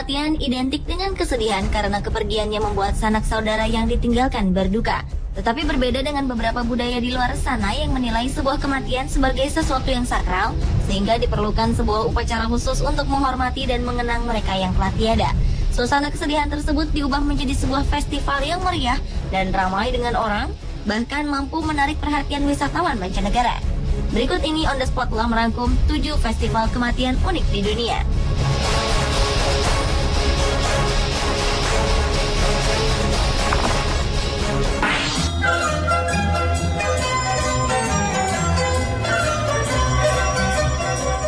Kematian identik dengan kesedihan karena kepergiannya membuat sanak saudara yang ditinggalkan berduka. Tetapi berbeda dengan beberapa budaya di luar sana yang menilai sebuah kematian sebagai sesuatu yang sakral, sehingga diperlukan sebuah upacara khusus untuk menghormati dan mengenang mereka yang telah tiada. Suasana kesedihan tersebut diubah menjadi sebuah festival yang meriah dan ramai dengan orang, bahkan mampu menarik perhatian wisatawan mancanegara. Berikut ini On The Spot telah merangkum 7 festival kematian unik di dunia.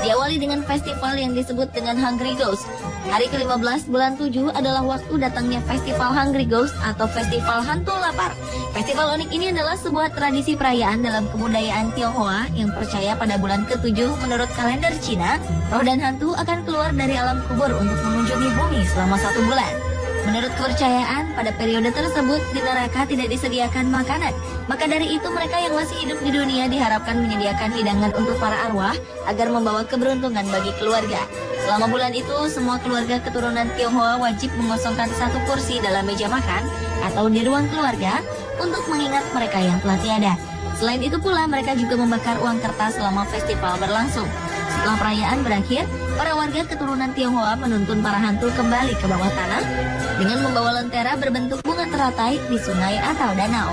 Diawali dengan festival yang disebut dengan Hungry Ghost. Hari ke-15 bulan 7 adalah waktu datangnya festival Hungry Ghost atau festival hantu lapar. Festival unik ini adalah sebuah tradisi perayaan dalam kebudayaan Tionghoa yang percaya pada bulan ke-7 menurut kalender Cina, roh dan hantu akan keluar dari alam kubur untuk mengunjungi bumi selama 1 bulan. Menurut kepercayaan, pada periode tersebut di neraka tidak disediakan makanan. Maka dari itu mereka yang masih hidup di dunia diharapkan menyediakan hidangan untuk para arwah agar membawa keberuntungan bagi keluarga. Selama bulan itu, semua keluarga keturunan Tionghoa wajib mengosongkan 1 kursi dalam meja makan atau di ruang keluarga untuk mengingat mereka yang telah tiada. Selain itu pula, mereka juga membakar uang kertas selama festival berlangsung. Setelah perayaan berakhir, para warga keturunan Tionghoa menuntun para hantu kembali ke bawah tanah dengan membawa lentera berbentuk bunga teratai di sungai atau danau.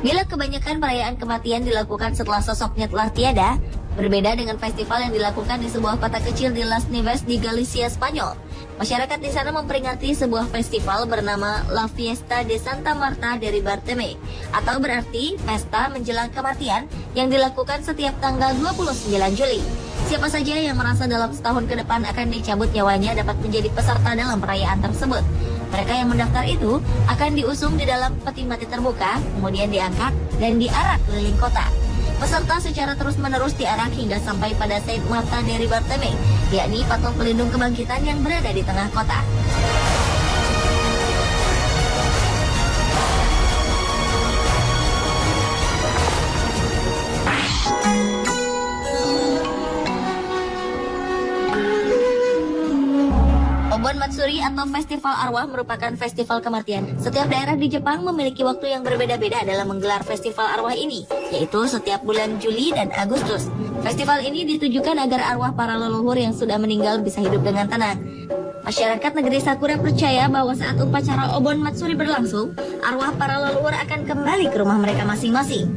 Bila kebanyakan perayaan kematian dilakukan setelah sosoknya telah tiada, berbeda dengan festival yang dilakukan di sebuah kota kecil di Las Nieves di Galicia, Spanyol. Masyarakat di sana memperingati sebuah festival bernama La Fiesta de Santa Marta de Ribarteme, atau berarti pesta menjelang kematian yang dilakukan setiap tanggal 29 Juli. Siapa saja yang merasa dalam setahun ke depan akan dicabut nyawanya dapat menjadi peserta dalam perayaan tersebut. Mereka yang mendaftar itu akan diusung di dalam peti mati terbuka, kemudian diangkat dan diarak keliling kota. Peserta secara terus-menerus diarak hingga sampai pada Saint Marta de Ribarteme, yakni patung pelindung kebangkitan yang berada di tengah kota. Obon Matsuri atau Festival Arwah merupakan festival kematian. Setiap daerah di Jepang memiliki waktu yang berbeda-beda dalam menggelar festival arwah ini, yaitu setiap bulan Juli dan Agustus. Festival ini ditujukan agar arwah para leluhur yang sudah meninggal bisa hidup dengan tenang. Masyarakat negeri Sakura percaya bahwa saat upacara Obon Matsuri berlangsung, arwah para leluhur akan kembali ke rumah mereka masing-masing.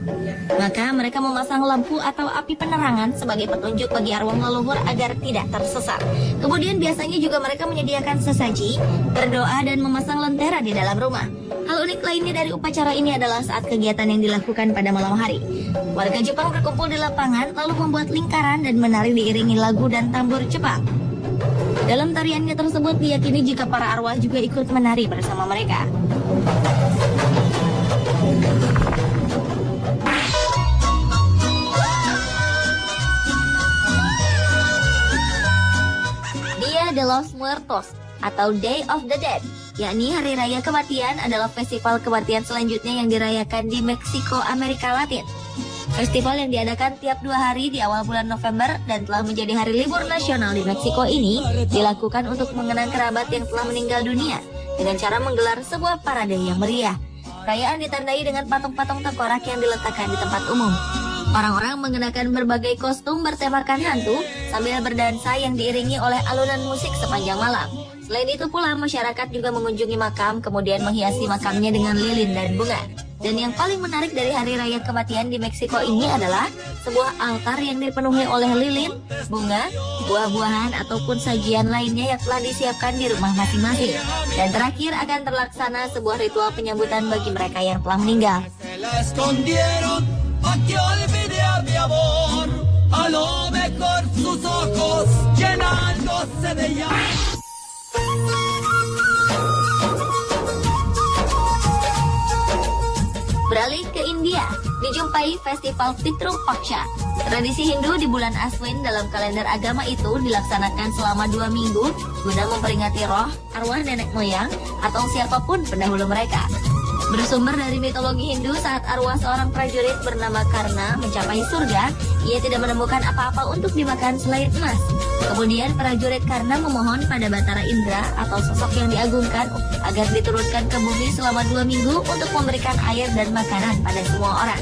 Maka mereka memasang lampu atau api penerangan sebagai petunjuk bagi arwah leluhur agar tidak tersesat. Kemudian biasanya juga mereka menyediakan sesaji, berdoa dan memasang lentera di dalam rumah. Hal unik lainnya dari upacara ini adalah saat kegiatan yang dilakukan pada malam hari. Warga Jepang berkumpul di lapangan lalu membuat lingkaran dan menari diiringi lagu dan tambur Jepang. Dalam tariannya tersebut diyakini jika para arwah juga ikut menari bersama mereka. Dia de los Muertos atau Day of the Dead, yakni Hari Raya Kematian, adalah festival kematian selanjutnya yang dirayakan di Meksiko, Amerika Latin. Festival yang diadakan tiap 2 hari di awal bulan November dan telah menjadi hari libur nasional di Meksiko ini dilakukan untuk mengenang kerabat yang telah meninggal dunia dengan cara menggelar sebuah parade yang meriah. Perayaan ditandai dengan patung-patung tengkorak yang diletakkan di tempat umum. Orang-orang mengenakan berbagai kostum bertemakan hantu sambil berdansa yang diiringi oleh alunan musik sepanjang malam. Selain itu pula, masyarakat juga mengunjungi makam kemudian menghiasi makamnya dengan lilin dan bunga. Dan yang paling menarik dari Hari Raya Kematian di Meksiko ini adalah sebuah altar yang dipenuhi oleh lilin, bunga, buah-buahan ataupun sajian lainnya yang telah disiapkan di rumah masing-masing. Dan terakhir akan terlaksana sebuah ritual penyambutan bagi mereka yang telah meninggal. Beralih ke India, dijumpai Festival Pitru Paksha. Tradisi Hindu di bulan Aswin dalam kalender agama itu dilaksanakan selama 2 minggu guna memperingati roh, arwah nenek moyang, atau siapapun pendahulu mereka. Bersumber dari mitologi Hindu, saat arwah seorang prajurit bernama Karna mencapai surga, ia tidak menemukan apa-apa untuk dimakan selain emas. Kemudian prajurit Karna memohon pada Batara Indra atau sosok yang diagungkan agar diturunkan ke bumi selama 2 minggu untuk memberikan air dan makanan pada semua orang.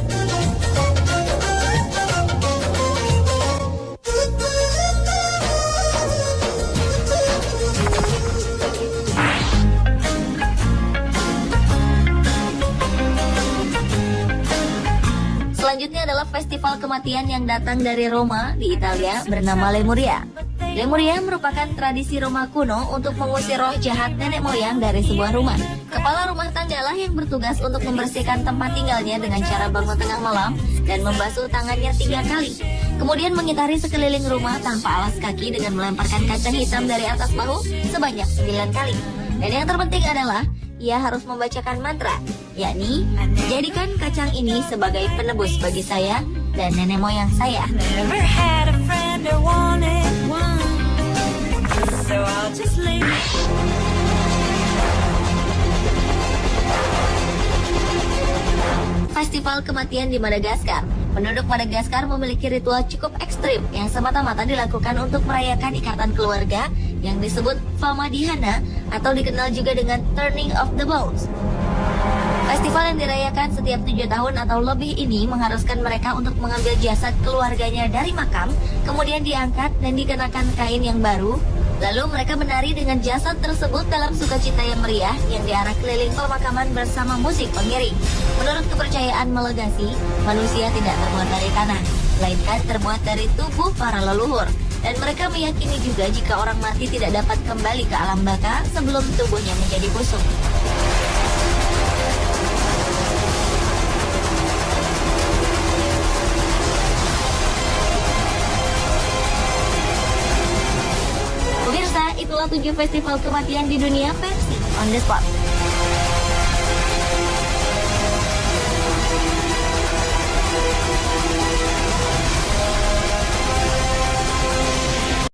Selanjutnya adalah festival kematian yang datang dari Roma di Italia bernama Lemuria. Lemuria merupakan tradisi Roma kuno untuk mengusir roh jahat nenek moyang dari sebuah rumah. Kepala rumah tanggalah yang bertugas untuk membersihkan tempat tinggalnya dengan cara bangun tengah malam dan membasuh tangannya 3 kali. Kemudian mengitari sekeliling rumah tanpa alas kaki dengan melemparkan kaca hitam dari atas bahu sebanyak 9 kali. Dan yang terpenting adalah ia harus membacakan mantra, yakni jadikan kacang ini sebagai penebus bagi saya dan nenek moyang saya. Never had a friend or wanted one, so I'll just leave it. Festival kematian di Madagaskar. Penduduk Madagaskar memiliki ritual cukup ekstrim yang semata-mata dilakukan untuk merayakan ikatan keluarga yang disebut Famadihana atau dikenal juga dengan Turning of the Bones. Festival yang dirayakan setiap 7 tahun atau lebih ini mengharuskan mereka untuk mengambil jasad keluarganya dari makam, kemudian diangkat dan dikenakan kain yang baru. Lalu mereka menari dengan jasad tersebut dalam sukacita yang meriah yang diarak keliling pemakaman bersama musik pengiring. Menurut kepercayaan Malagasy, manusia tidak terbuat dari tanah, melainkan terbuat dari tubuh para leluhur. Dan mereka meyakini juga jika orang mati tidak dapat kembali ke alam baka sebelum tubuhnya menjadi busuk. Pemirsa, itulah 7 festival kematian di dunia versi On The Spot.